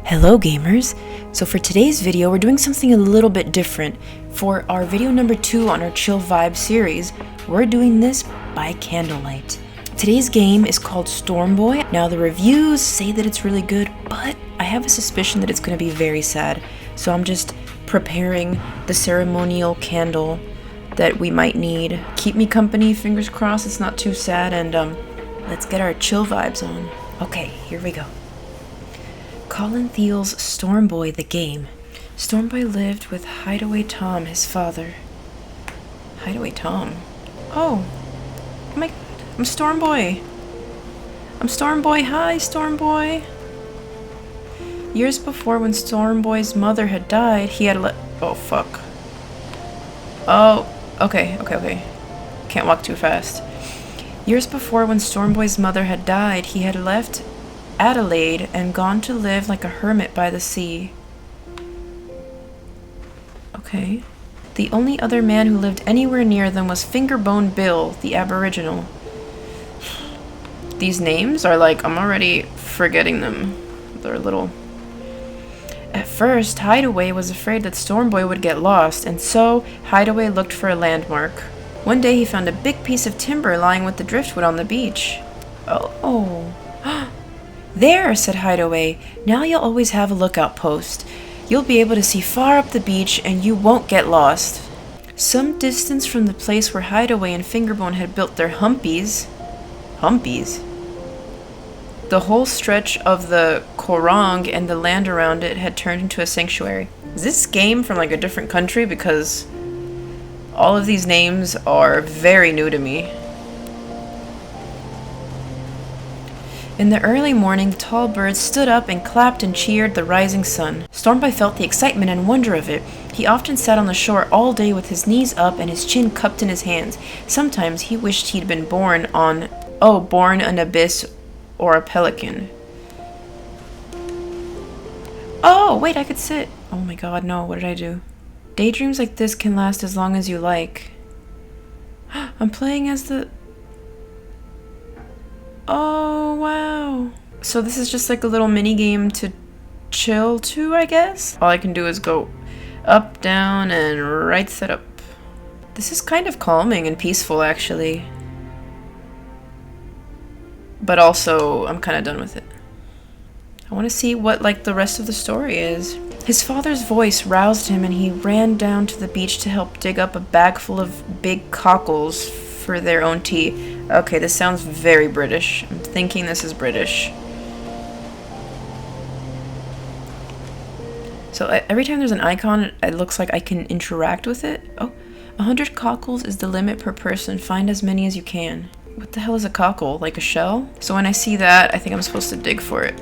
Hello gamers! So for today's video we're doing something a little bit different. For our video number 2 on our Chill Vibe series, we're doing this by candlelight. Today's game is called Storm Boy. Now the reviews say that it's really good, but I have a suspicion that it's going to be very sad. So I'm just preparing the ceremonial candle that we might need. Keep me company, fingers crossed it's not too sad, and let's get our chill vibes on. Okay, here we go. Colin Thiel's Storm Boy the game. Storm Boy lived with Hideaway Tom, his father. Hideaway Tom? Oh my god, I'm Storm Boy. I'm Storm Boy, hi Storm Boy. Years before, when Storm Boy's mother had died, he had oh fuck. Oh, okay. Can't walk too fast. Years before, when Storm Boy's mother had died, he had left Adelaide and gone to live like a hermit by the sea. Okay. The only other man who lived anywhere near them was Fingerbone Bill, the Aboriginal. These names are like, I'm already forgetting them. They're a little... At first, Hideaway was afraid that Storm Boy would get lost, and so Hideaway looked for a landmark. One day he found a big piece of timber lying with the driftwood on the beach. Oh. There, said Hideaway. Now you'll always have a lookout post. You'll be able to see far up the beach and you won't get lost. Some distance from the place where Hideaway and Fingerbone had built their humpies. Humpies? The whole stretch of the Korong and the land around it had turned into a sanctuary. Is this game from like a different country? Because all of these names are very new to me. In the early morning, the tall birds stood up and clapped and cheered the rising sun. Storm Boy felt the excitement and wonder of it. He often sat on the shore all day with his knees up and his chin cupped in his hands. Sometimes he wished he'd been born an abyss or a pelican. Oh, wait, I could sit. Oh my god, no, what did I do? Daydreams like this can last as long as you like. I'm playing as the... Oh, wow. So this is just like a little mini game to chill to, I guess? All I can do is go up, down, and right side up. This is kind of calming and peaceful, actually. But also, I'm kind of done with it. I want to see what, like, the rest of the story is. His father's voice roused him and he ran down to the beach to help dig up a bag full of big cockles for their own tea. Okay, this sounds very British. I'm thinking this is British. So every time there's an icon, it looks like I can interact with it. Oh, 100 cockles is the limit per person. Find as many as you can. What the hell is a cockle? Like a shell? So when I see that, I think I'm supposed to dig for it.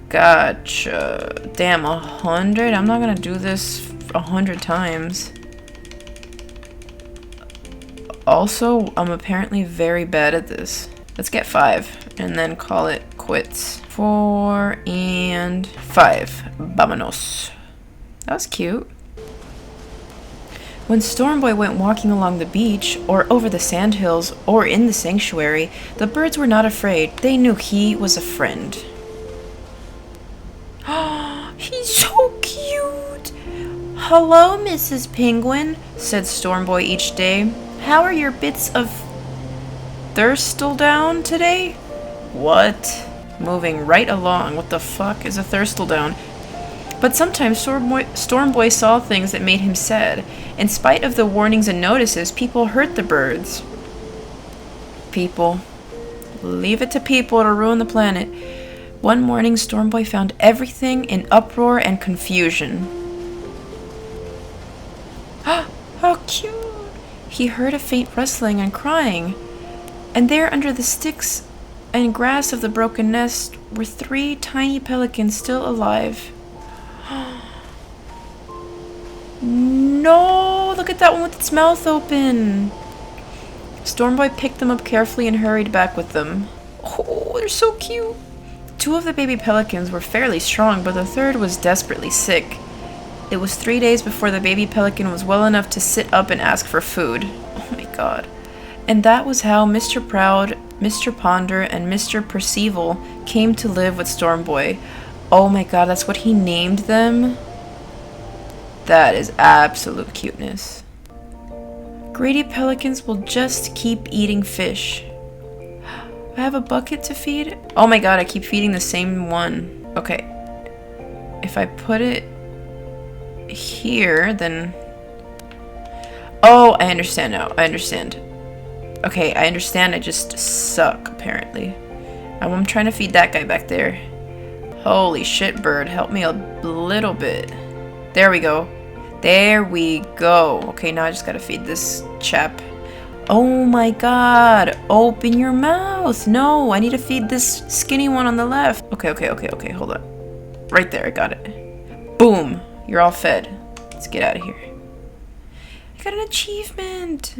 Gotcha. Damn, 100? I'm not gonna do this 100 times. Also, I'm apparently very bad at this. Let's get 5 and then call it quits. 4 and 5. Vámonos. That was cute. When Storm Boy went walking along the beach, or over the sandhills, or in the sanctuary, the birds were not afraid. They knew he was a friend. He's so cute! Hello, Mrs. Penguin, said Storm Boy each day. How are your bits of thistledown today? What? Moving right along. What the fuck is a thistledown? But sometimes Storm Boy saw things that made him sad. In spite of the warnings and notices, people hurt the birds. People. Leave it to people to ruin the planet. One morning, Storm Boy found everything in uproar and confusion. How cute! He heard a faint rustling and crying, and there under the sticks and grass of the broken nest were 3 tiny pelicans still alive. No! Look at that one with its mouth open! Storm Boy picked them up carefully and hurried back with them. Oh, they're so cute! 2 of the baby pelicans were fairly strong, but the third was desperately sick. It was 3 days before the baby pelican was well enough to sit up and ask for food. Oh my god. And that was how Mr. Proud Mr. Ponder and Mr. Percival came to live with Stormboy. Oh my god, that's what he named them? That is absolute cuteness. Greedy pelicans will just keep eating fish. I have a bucket to feed? Oh my god, I keep feeding the same one. Okay. If I put it here, then... Oh, I understand now. I understand. Okay, I understand. I just suck, apparently. I'm trying to feed that guy back there. Holy shit, bird. Help me a little bit. There we go. There we go. Okay, now I just gotta feed this chap. Oh my god. Open your mouth. No, I need to feed this skinny one on the left. Okay. Hold on. Right there, I got it. Boom. You're all fed. Let's get out of here. I got an achievement.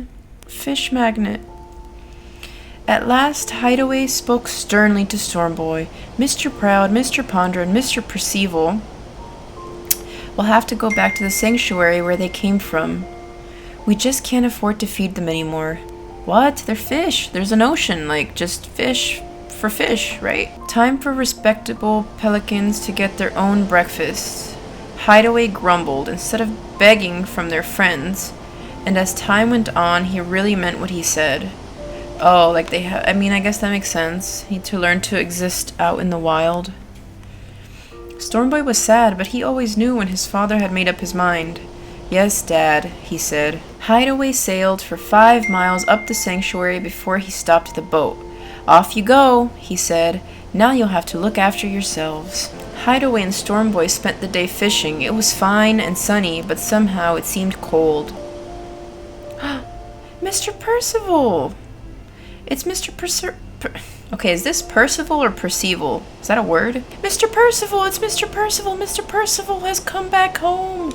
Fish magnet. At last, Hideaway spoke sternly to Stormboy. Mr. Proud, Mr. Ponder, and Mr. Percival will have to go back to the sanctuary where they came from. We just can't afford to feed them anymore. What? They're fish. There's an ocean, like, just fish for fish, right? Time for respectable pelicans to get their own breakfast. Hideaway grumbled instead of begging from their friends, and as time went on, he really meant what he said. Oh, like they have... I mean, I guess that makes sense. Need to learn to exist out in the wild. Stormboy was sad, but he always knew when his father had made up his mind. Yes, Dad, he said. Hideaway sailed for 5 miles up the sanctuary before he stopped the boat. Off you go, he said. Now you'll have to look after yourselves. Hideaway and Stormboy spent the day fishing. It was fine and sunny, but somehow it seemed cold. Mr. Percival! It's Mr. Okay, is this Percival or Percival? Is that a word? Mr. Percival! It's Mr. Percival! Mr. Percival has come back home!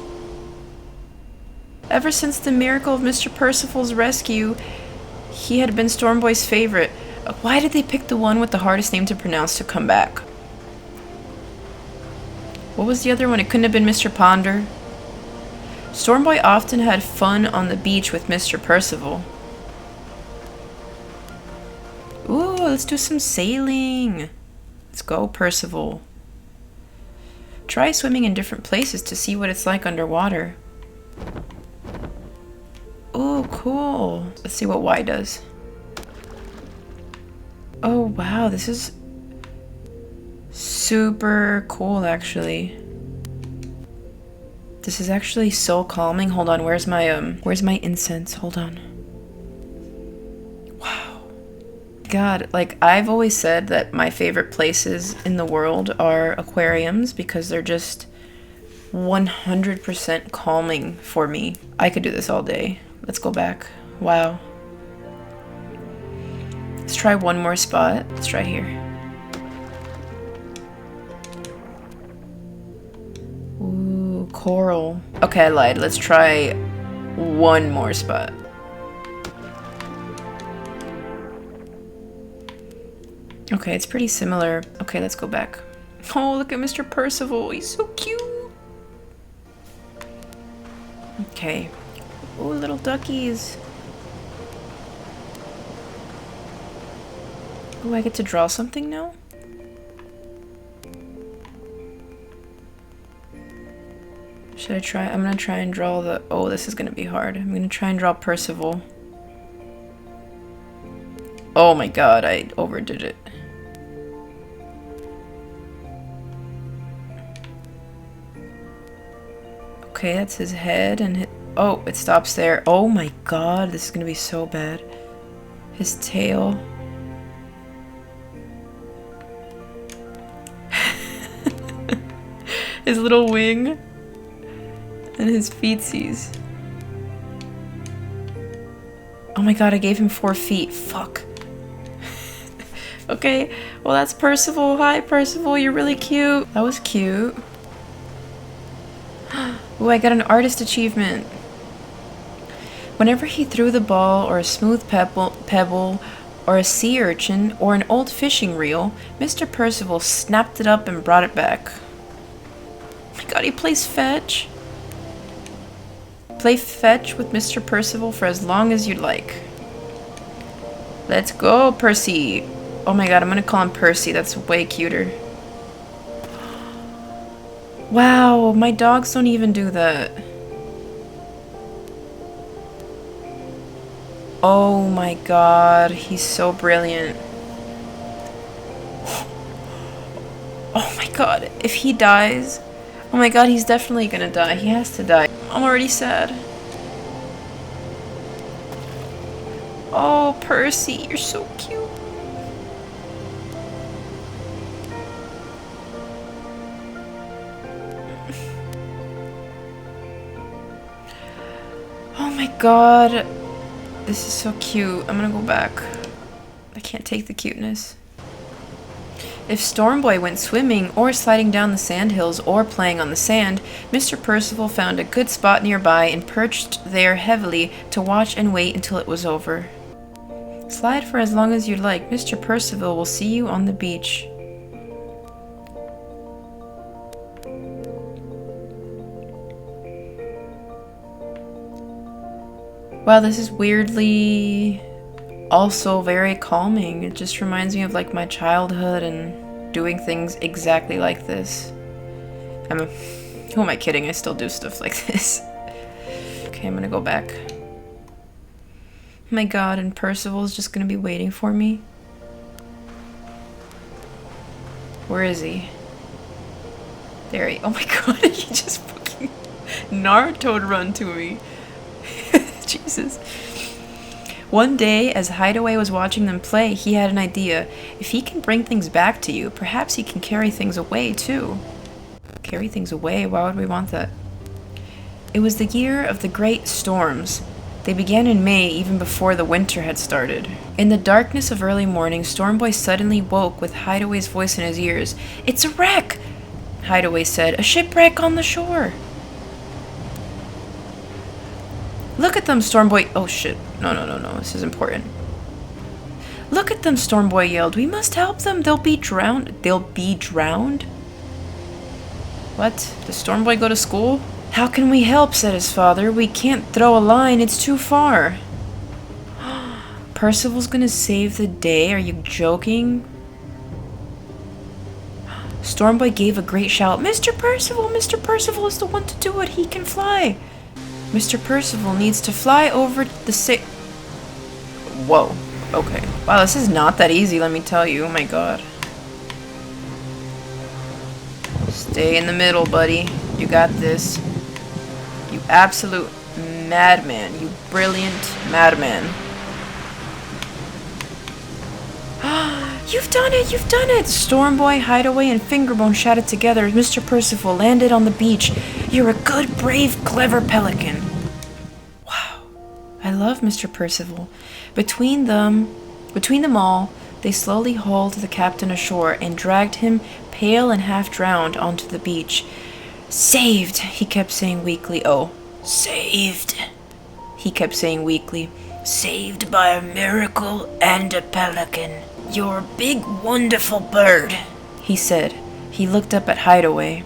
Ever since the miracle of Mr. Percival's rescue, he had been Stormboy's favorite. Why did they pick the one with the hardest name to pronounce to come back? What was the other one? It couldn't have been Mr. Ponder. Stormboy often had fun on the beach with Mr. Percival. Ooh, let's do some sailing. Let's go, Percival. Try swimming in different places to see what it's like underwater. Ooh, cool. Let's see what Y does. Oh, wow, this is super cool, actually. This is actually so calming. Hold on, where's my incense? Hold on. Wow. God, like, I've always said that my favorite places in the world are aquariums because they're just 100% calming for me. I could do this all day. Let's go back. Wow. Let's try one more spot. Let's try here. Ooh, coral. Okay, I lied. Let's try one more spot. Okay, it's pretty similar. Okay, let's go back. Oh, look at Mr. Percival. He's so cute. Okay. Oh, little duckies. Oh, I get to draw something now? Should I try? I'm gonna try and draw the... Oh, this is gonna be hard. I'm gonna try and draw Percival. Oh my god, I overdid it. Okay, that's his head and oh, it stops there. Oh my god, this is gonna be so bad. His tail. His little wing. And his feetsies. Oh my god, I gave him 4 feet. Fuck. Okay, well that's Percival. Hi Percival, you're really cute. That was cute. Ooh, I got an artist achievement. Whenever he threw the ball or a smooth pebble or a sea urchin or an old fishing reel, Mr. Percival snapped it up and brought it back. Oh my god, he plays fetch. Play fetch with Mr. Percival for as long as you'd like. Let's go, Percy. Oh my god, I'm gonna call him Percy. That's way cuter. Wow, my dogs don't even do that. Oh my god, he's so brilliant. Oh my god, if he dies... Oh my god, he's definitely gonna die. He has to die. I'm already sad. Oh, Percy, you're so cute. Oh my god. This is so cute. I'm gonna go back. I can't take the cuteness. If Stormboy went swimming, or sliding down the sandhills, or playing on the sand, Mr. Percival found a good spot nearby and perched there heavily to watch and wait until it was over. Slide for as long as you like. Mr. Percival will see you on the beach. Wow, this is weirdly also very calming. It just reminds me of like my childhood and doing things exactly like this. Who am I kidding? I still do stuff like this. Okay, I'm gonna go back. Oh my god, and Percival's just gonna be waiting for me? Where is he? There he... Oh my god, he just fucking Naruto'd run to me. Jesus. One day, as Hideaway was watching them play, he had an idea. If he can bring things back to you, perhaps he can carry things away, too. Carry things away? Why would we want that? It was the year of the great storms. They began in May, even before the winter had started. In the darkness of early morning, Stormboy suddenly woke with Hideaway's voice in his ears. "It's a wreck!" Hideaway said. "A shipwreck on the shore." "Look at them, Stormboy." Oh shit. No. This is important. "Look at them," Stormboy yelled. "We must help them. They'll be drowned." They'll be drowned? What? Does Stormboy go to school? "How can we help?" said his father. "We can't throw a line. It's too far." Percival's gonna save the day? Are you joking? Stormboy gave a great shout. "Mr. Percival! Mr. Percival is the one to do it. He can fly." Mr. Percival needs to fly over the Whoa. Okay. Wow, this is not that easy, let me tell you. Oh my god. Stay in the middle, buddy. You got this. You absolute madman. You brilliant madman. "You've done it! You've done it!" Stormboy, Hideaway, and Fingerbone shouted together as Mr. Percival landed on the beach. "You're a good, brave, clever pelican." Wow. I love Mr. Percival. Between them all, they slowly hauled the captain ashore and dragged him, pale and half-drowned, onto the beach. "Saved," he kept saying weakly. Oh, saved, he kept saying weakly. "Saved by a miracle and a pelican. You're a big, wonderful bird," he said. He looked up at Hideaway.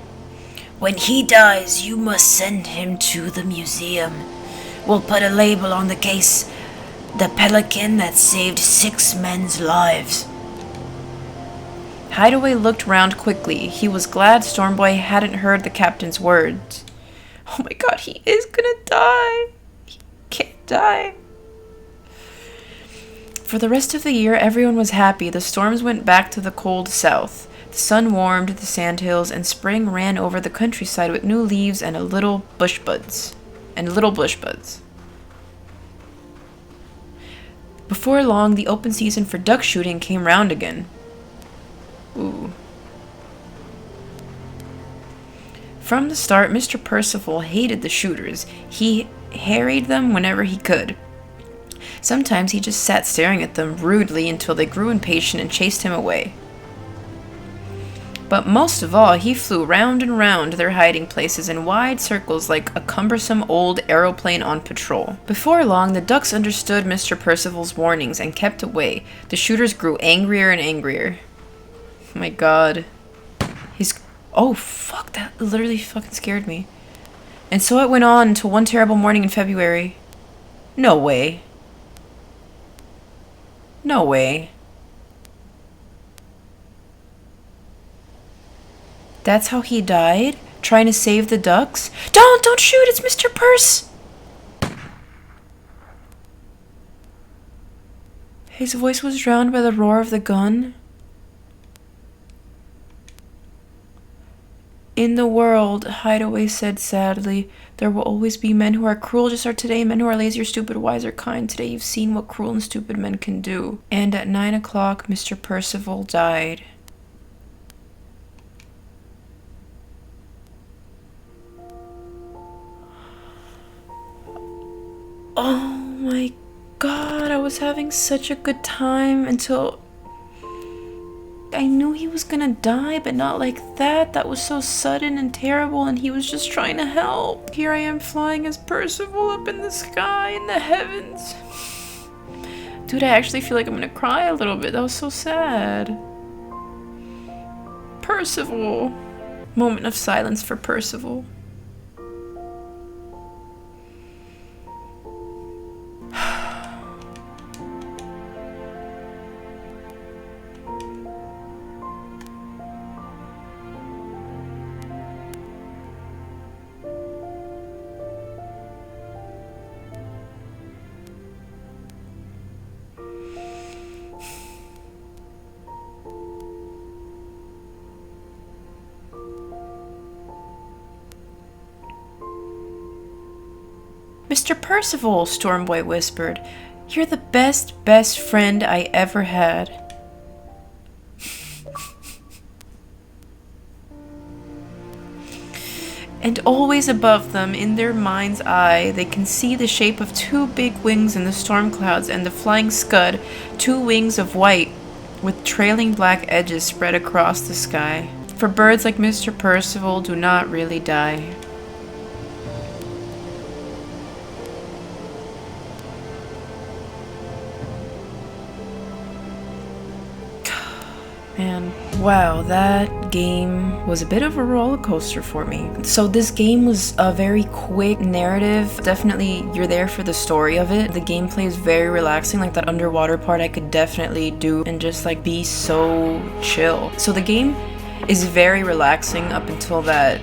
"When he dies, you must send him to the museum. We'll put a label on the case. The pelican that saved 6 men's lives." Hideaway looked round quickly. He was glad Stormboy hadn't heard the captain's words. Oh my god, he is gonna die. He can't die. For the rest of the year, everyone was happy. The storms went back to the cold south. The sun warmed the sandhills, and spring ran over the countryside with new leaves and little bush buds. Before long, the open season for duck shooting came round again. Ooh. From the start, Mr. Percival hated the shooters. He harried them whenever he could. Sometimes he just sat staring at them rudely until they grew impatient and chased him away. But most of all, he flew round and round their hiding places in wide circles like a cumbersome old aeroplane on patrol. Before long, the ducks understood Mr. Percival's warnings and kept away. The shooters grew angrier and angrier. Oh my god. Oh, fuck, that literally fucking scared me. And so it went on until one terrible morning in February. No way. No way. That's how he died? Trying to save the ducks? Don't shoot, it's Mr. Purse! His voice was drowned by the roar of the gun. In the world, Hideaway said sadly, there will always be men who are cruel just as today, men who are lazy or stupid, wise or kind. Today you've seen what cruel and stupid men can do. And at 9 o'clock, Mr. Percival died. Oh my god, I was having such a good time until I knew he was gonna die, but not like that. That was so sudden and terrible, and he was just trying to help. Here I am flying as Percival up in the sky, in the heavens. Dude, I actually feel like I'm gonna cry a little bit. That was so sad. Percival. Moment of silence for Percival. Mr. Percival, Stormboy whispered, you're the best friend I ever had. And always above them, in their mind's eye, they can see the shape of two big wings in the storm clouds and the flying scud, two wings of white with trailing black edges spread across the sky. For birds like Mr. Percival do not really die. Man, wow, that game was a bit of a roller coaster for me. So this game was a very quick narrative. Definitely, you're there for the story of it. The gameplay is very relaxing, like that underwater part I could definitely do and just like be so chill. So the game is very relaxing up until that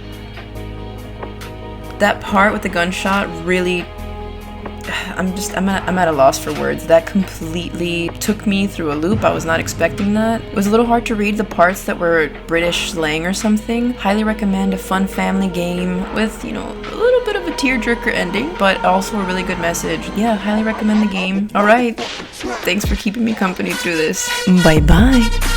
part with the gunshot really I'm at a loss for words. That completely took me through a loop. I was not expecting that. It was a little hard to read the parts that were British slang or something. Highly recommend a fun family game with, you know, a little bit of a tearjerker ending, but also a really good message. Yeah, highly recommend the game. Alright, thanks for keeping me company through this. Bye bye.